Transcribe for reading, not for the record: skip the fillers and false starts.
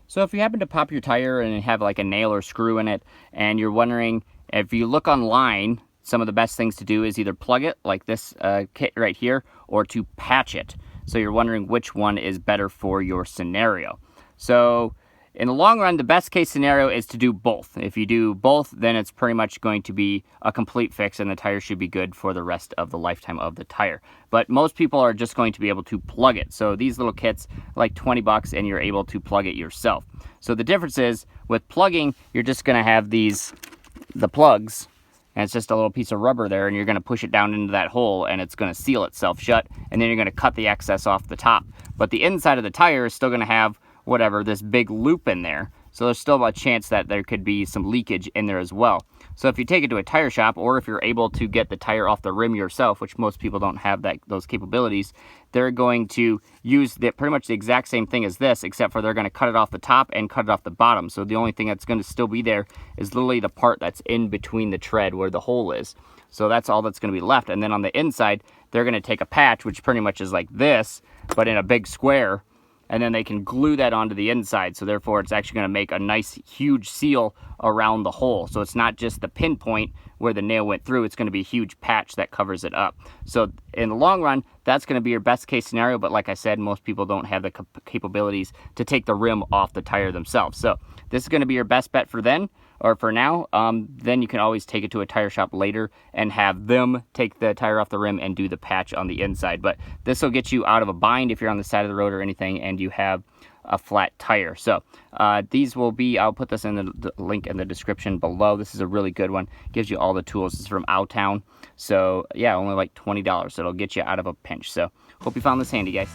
So if you happen to pop your tire and have like a nail or screw in it, and you're wondering, if you look online, some of the best things to do is either plug it, like this kit right here, or to patch it. So you're wondering which one is better for your scenario. So in the long run, the best case scenario is to do both. If you do both, then it's pretty much going to be a complete fix and the tire should be good for the rest of the lifetime of the tire. But most people are just going to be able to plug it. So these little kits are like 20 bucks and you're able to plug it yourself. So the difference is with plugging, you're just going to have the plugs, and it's just a little piece of rubber there, and you're going to push it down into that hole and it's going to seal itself shut, and then you're going to cut the excess off the top. But the inside of the tire is still going to have whatever, this big loop in there. So there's still a chance that there could be some leakage in there as well. So if you take it to a tire shop, or if you're able to get the tire off the rim yourself, which most people don't have those capabilities, they're going to use pretty much the exact same thing as this, except for they're going to cut it off the top and cut it off the bottom. So the only thing that's going to still be there is literally the part that's in between the tread where the hole is. So that's all that's going to be left. And then on the inside, they're going to take a patch, which pretty much is like this, but in a big square, and then they can glue that onto the inside. So therefore it's actually going to make a nice huge seal around the hole. So it's not just the pinpoint where the nail went through, it's going to be a huge patch that covers it up. So in the long run, that's going to be your best case scenario, but like I said, most people don't have the capabilities to take the rim off the tire themselves. So this is going to be your best bet for then, or for now. Then you can always take it to a tire shop later and have them take the tire off the rim and do the patch on the inside. But this will get you out of a bind if you're on the side of the road or anything and you have a flat tire. So these will be, I'll put this in the link in the description below. This is a really good one. Gives you all the tools. This is from Autown. So yeah, only like $20. So it'll get you out of a pinch. So hope you found this handy, guys.